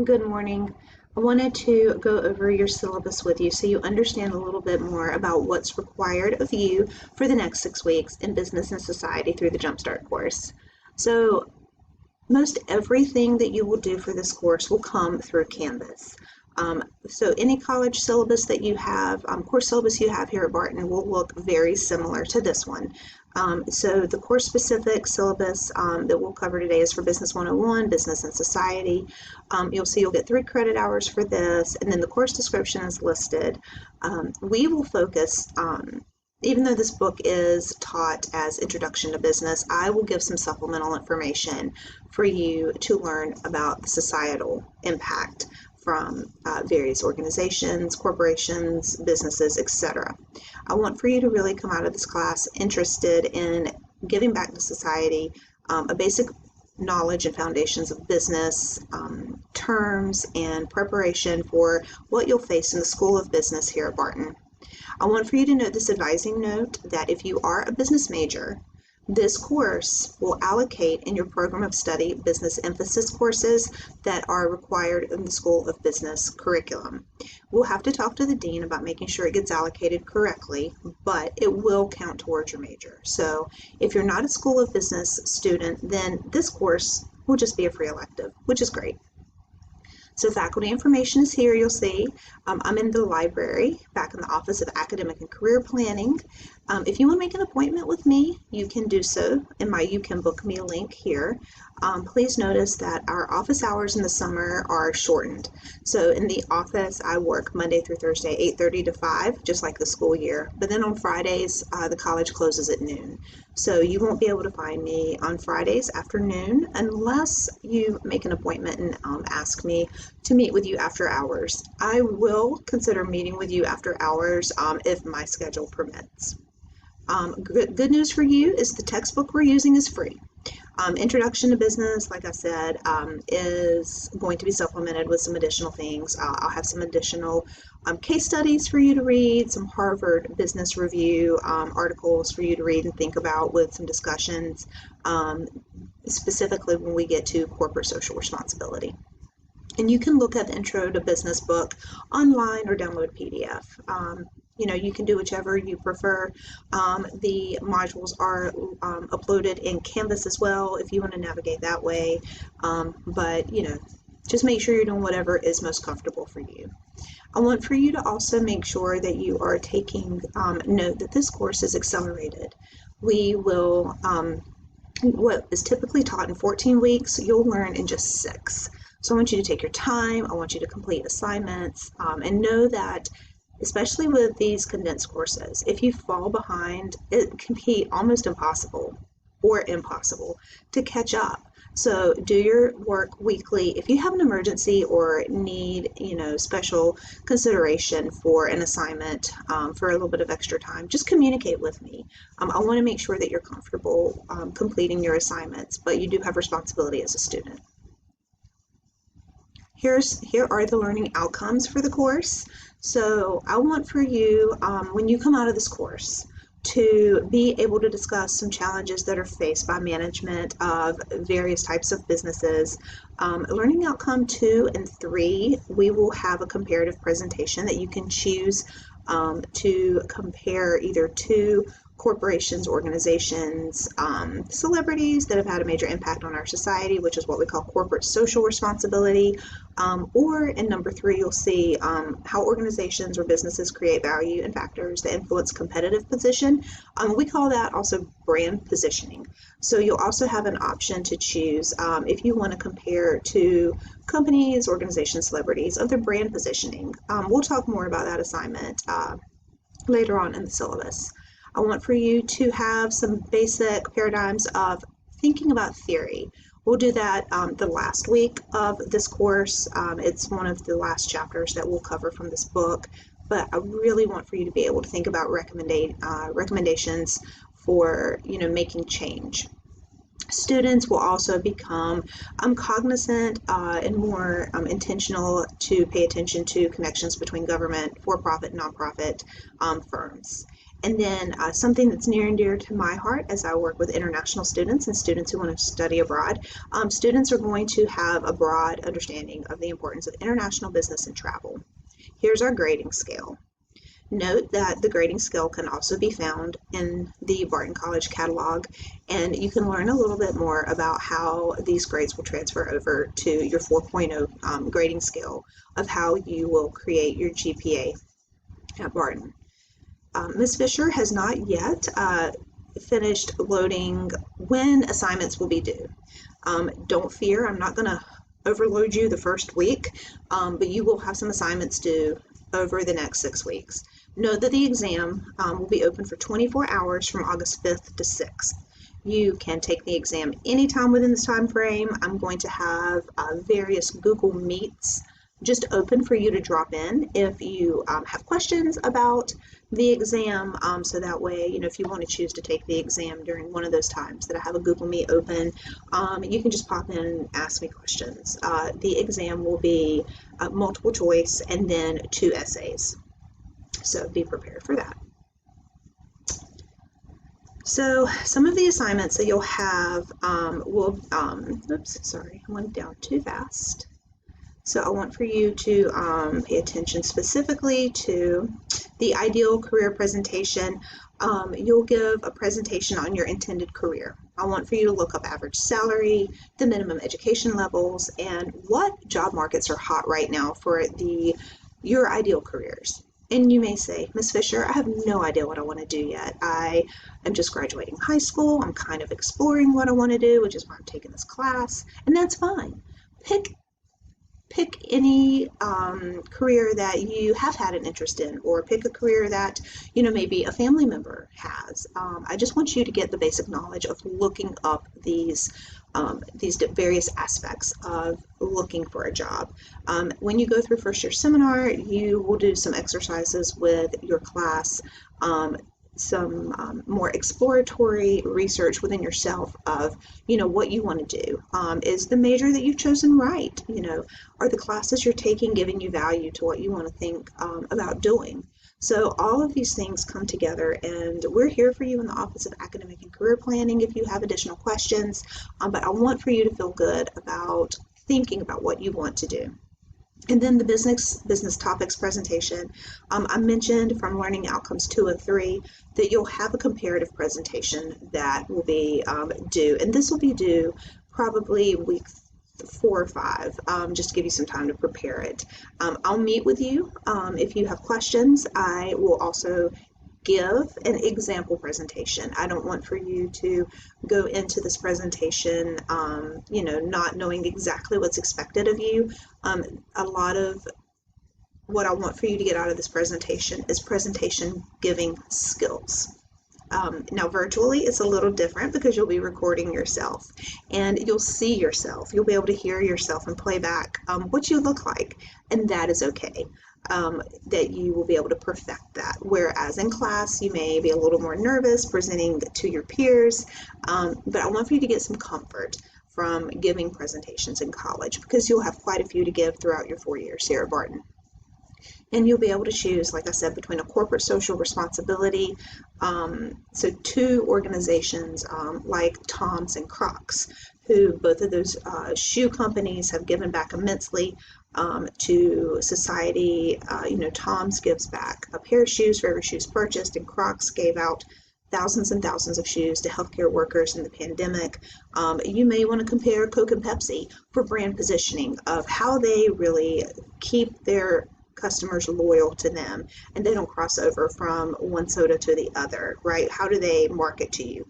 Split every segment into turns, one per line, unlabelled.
Good morning. I wanted to go over your syllabus with you so you understand a little bit more about what's required of you for the next 6 weeks in business and society through the Jumpstart course. So, most everything that you will do for this course will come through Canvas. So any college syllabus that you have, course syllabus you have here at Barton will look very similar to this one. So the course specific syllabus that we'll cover today is for Business 101, Business and Society. You'll see you'll get 3 credit hours for this, and then the course description is listed. We will focus even though this book is taught as Introduction to Business, I will give some supplemental information for you to learn about the societal impact from various organizations, corporations, businesses, etc. I want for you to really come out of this class interested in giving back to society a basic knowledge and foundations of business, terms, and preparation for what you'll face in the School of Business here at Barton. I want for you to note this advising note that if you are a business major, this course will allocate in your program of study business emphasis courses that are required in the School of Business curriculum. We'll have to talk to the dean about making sure it gets allocated correctly, but it will count towards your major. So if you're not a School of Business student, then this course will just be a free elective, which is great. So faculty information is here, you'll see. I'm in the library, back in the Office of Academic and Career Planning. If you want to make an appointment with me, you can do so in my You Can Book Me link here. Please notice that our office hours in the summer are shortened. So in the office, I work Monday through Thursday, 8:30 to 5, just like the school year. But then on Fridays, the college closes at noon. So you won't be able to find me on Fridays afternoon unless you make an appointment and ask me to meet with you after hours. I will consider meeting with you after hours if my schedule permits. Good news for you is the textbook we're using is free. Introduction to Business, like I said, is going to be supplemented with some additional things. I'll have some additional case studies for you to read, some Harvard Business Review articles for you to read and think about with some discussions, specifically when we get to corporate social responsibility. And you can look at the Intro to Business book online or download PDF. You can do whichever you prefer. The modules are uploaded in Canvas as well if you want to navigate that way. But just make sure you're doing whatever is most comfortable for you. I want for you to also make sure that you are taking note that this course is accelerated. We will, what is typically taught in 14 weeks, you'll learn in just 6. So I want you to take your time. I want you to complete assignments and know that, especially with these condensed courses, if you fall behind, it can be almost impossible or impossible to catch up. So do your work weekly. If you have an emergency or need, special consideration for an assignment for a little bit of extra time, just communicate with me. I want to make sure that you're comfortable completing your assignments, but you do have responsibility as a student. Here are the learning outcomes for the course. So I want for you, when you come out of this course, to be able to discuss some challenges that are faced by management of various types of businesses. Learning outcome 2 and 3, we will have a comparative presentation that you can choose to compare either to corporations, organizations, celebrities that have had a major impact on our society, which is what we call corporate social responsibility. Or in number 3, you'll see how organizations or businesses create value and factors that influence competitive position. We call that also brand positioning. So you'll also have an option to choose if you want to compare to companies, organizations, celebrities of their brand positioning. We'll talk more about that assignment later on in the syllabus. I want for you to have some basic paradigms of thinking about theory. We'll do that the last week of this course. It's one of the last chapters that we'll cover from this book, but I really want for you to be able to think about recommendations for making change. Students will also become cognizant and more intentional to pay attention to connections between government, for-profit, nonprofit firms. And then something that's near and dear to my heart as I work with international students and students who want to study abroad, students are going to have a broad understanding of the importance of international business and travel. Here's our grading scale. Note that the grading scale can also be found in the Barton College catalog, and you can learn a little bit more about how these grades will transfer over to your 4.0 grading scale of how you will create your GPA at Barton. Ms. Fisher has not yet finished loading when assignments will be due. Don't fear, I'm not going to overload you the first week, but you will have some assignments due over the next 6 weeks. Note that the exam will be open for 24 hours from August 5th to 6th. You can take the exam anytime within this time frame. I'm going to have various Google Meets just open for you to drop in if you have questions about the exam, so that way, if you want to choose to take the exam during one of those times that I have a Google Meet open, you can just pop in and ask me questions. The exam will be multiple choice and then 2 essays, so be prepared for that. So some of the assignments that you'll have oops, sorry, I went down too fast. So I want for you to pay attention specifically to the ideal career presentation. You'll give a presentation on your intended career. I want for you to look up average salary, the minimum education levels, and what job markets are hot right now for your ideal careers. And you may say, Ms. Fisher, I have no idea what I want to do yet. I am just graduating high school. I'm kind of exploring what I want to do, which is why I'm taking this class, and that's fine. Pick any career that you have had an interest in, or pick a career that maybe a family member has. I just want you to get the basic knowledge of looking up these various aspects of looking for a job. When you go through first year seminar, you will do some exercises with your class, some more exploratory research within yourself of what you want to do. Is the major that you've chosen right? Are the classes you're taking giving you value to what you want to think about doing? So all of these things come together, and we're here for you in the Office of Academic and Career Planning if you have additional questions, but I want for you to feel good about thinking about what you want to do. And then the business topics presentation. I mentioned from Learning Outcomes 2 and 3 that you'll have a comparative presentation that will be due, and this will be due probably week 4 or 5, just to give you some time to prepare it. I'll meet with you if you have questions. I will also give an example presentation. I don't want for you to go into this presentation, not knowing exactly what's expected of you. A lot of what I want for you to get out of this presentation is presentation giving skills. Now virtually it's a little different because you'll be recording yourself and you'll see yourself. You'll be able to hear yourself and play back what you look like, and that is okay. That you will be able to perfect that. Whereas in class, you may be a little more nervous presenting to your peers, but I want for you to get some comfort from giving presentations in college because you'll have quite a few to give throughout your 4 years here at Barton. And you'll be able to choose, like I said, between a corporate social responsibility, so 2 organizations like Tom's and Crocs, who both of those shoe companies have given back immensely to society. Tom's gives back a pair of shoes for every shoes purchased, and Crocs gave out thousands and thousands of shoes to healthcare workers in the pandemic. You may want to compare Coke and Pepsi for brand positioning of how they really keep their customers loyal to them and they don't cross over from one soda to the other, right? How do they market to you?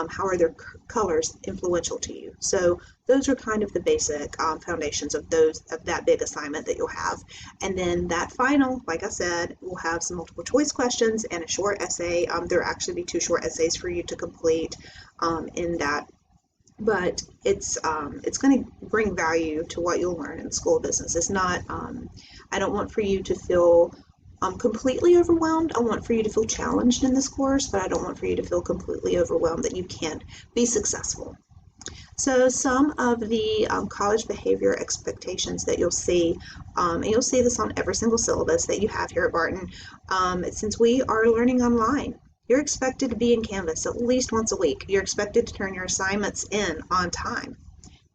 How are their colors influential to you? So those are kind of the basic foundations of that big assignment that you'll have. And then that final, like I said, we'll have some multiple choice questions and a short essay. There will actually be 2 short essays for you to complete in that. But it's going to bring value to what you'll learn in the School of Business. It's not, I don't want for you to feel completely overwhelmed. I want for you to feel challenged in this course, but I don't want for you to feel completely overwhelmed that you can't be successful. So some of the college behavior expectations that you'll see, and you'll see this on every single syllabus that you have here at Barton, since we are learning online, You're expected to be in Canvas at least once a week. You're expected to turn your assignments in on time,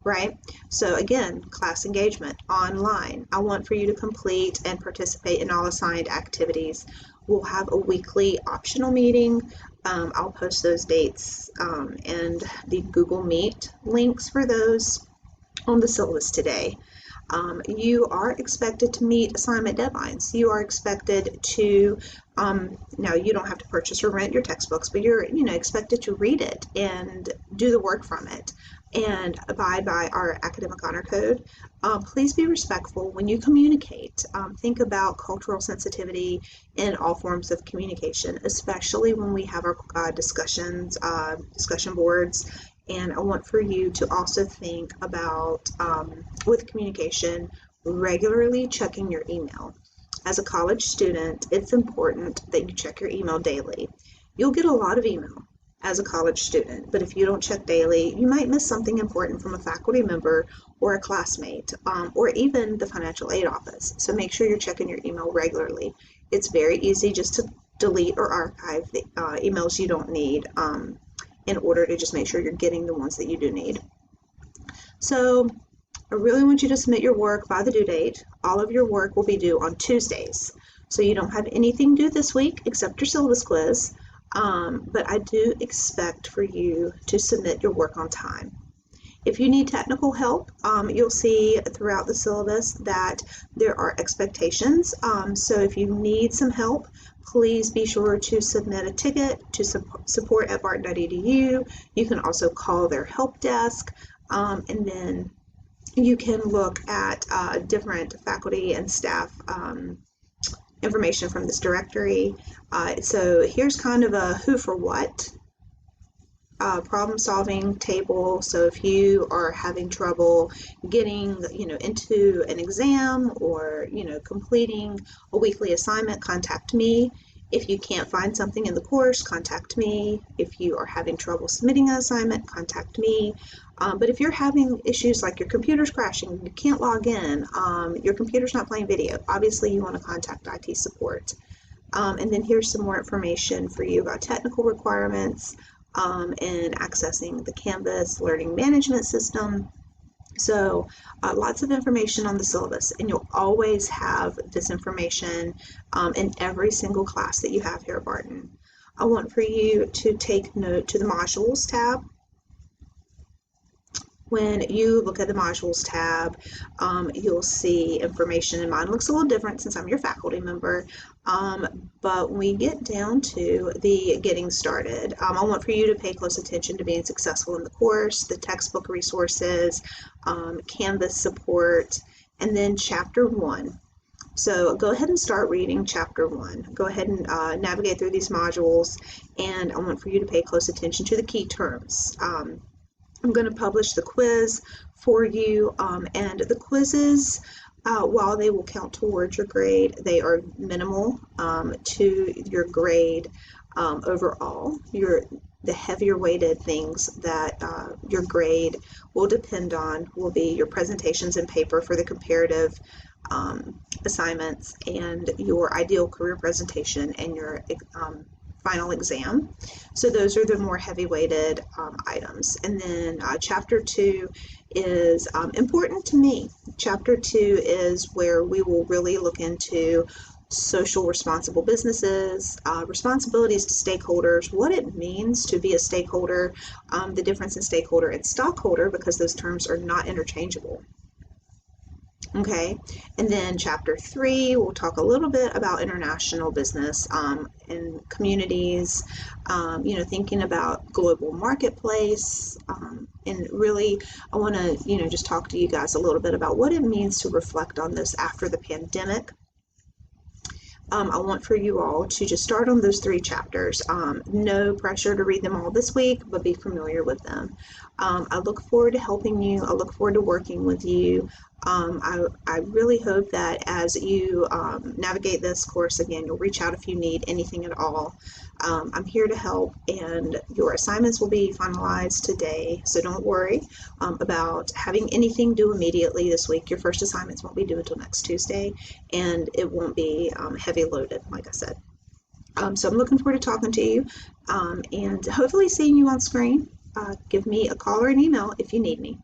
right? So again, class engagement online. I want for you to complete and participate in all assigned activities. We'll have a weekly optional meeting. I'll post those dates and the Google Meet links for those on the syllabus today. You are expected to meet assignment deadlines. You are expected to, now you don't have to purchase or rent your textbooks, but you're, expected to read it and do the work from it and abide by our academic honor code. Please be respectful when you communicate. Think about cultural sensitivity in all forms of communication, especially when we have our discussion boards. And I want for you to also think about, with communication, regularly checking your email. As a college student, it's important that you check your email daily. You'll get a lot of email as a college student, but if you don't check daily, you might miss something important from a faculty member or a classmate, or even the financial aid office. So make sure you're checking your email regularly. It's very easy just to delete or archive the emails you don't need, in order to just make sure you're getting the ones that you do need. So I really want you to submit your work by the due date. All of your work will be due on Tuesdays. So you don't have anything due this week except your syllabus quiz, but I do expect for you to submit your work on time. If you need technical help, you'll see throughout the syllabus that there are expectations. So if you need some help, please be sure to submit a ticket to support@barton.edu. You can also call their help desk, and then you can look at different faculty and staff information from this directory. So here's kind of a who for what problem solving table. So if you are having trouble getting, into an exam or, completing a weekly assignment, contact me. If you can't find something in the course, contact me. If you are having trouble submitting an assignment, contact me. But if you're having issues like your computer's crashing, you can't log in, your computer's not playing video, obviously you want to contact IT support. And then here's some more information for you about technical requirements, and accessing the Canvas learning management system. So lots of information on the syllabus, and you'll always have this information in every single class that you have here at Barton. I want for you to take note to the modules tab. When you look at the modules tab, you'll see information, and mine looks a little different since I'm your faculty member, but when we get down to the getting started, I want for you to pay close attention to being successful in the course, the textbook resources, Canvas support, and then chapter 1. So go ahead and start reading chapter 1. Go ahead and navigate through these modules, and I want for you to pay close attention to the key terms. I'm going to publish the quiz for you, and the quizzes, while they will count towards your grade, they are minimal to your grade overall. The heavier weighted things that your grade will depend on will be your presentations and paper for the comparative assignments, and your ideal career presentation, and your final exam. So those are the more heavy weighted items. And then chapter 2 is important to me. Chapter 2 is where we will really look into social responsible businesses, responsibilities to stakeholders, what it means to be a stakeholder, the difference in stakeholder and stockholder, because those terms are not interchangeable. Okay, and then chapter 3, we'll talk a little bit about international business and communities, thinking about global marketplace, and really I want to, just talk to you guys a little bit about what it means to reflect on this after the pandemic. I want for you all to just start on those 3 chapters. No pressure to read them all this week, but be familiar with them. I look forward to helping you. I look forward to working with you. I really hope that as you navigate this course, again, you'll reach out if you need anything at all. I'm here to help, and your assignments will be finalized today, so don't worry about having anything due immediately this week. Your first assignments won't be due until next Tuesday, and it won't be heavy loaded, like I said. So I'm looking forward to talking to you and hopefully seeing you on screen. Give me a call or an email if you need me.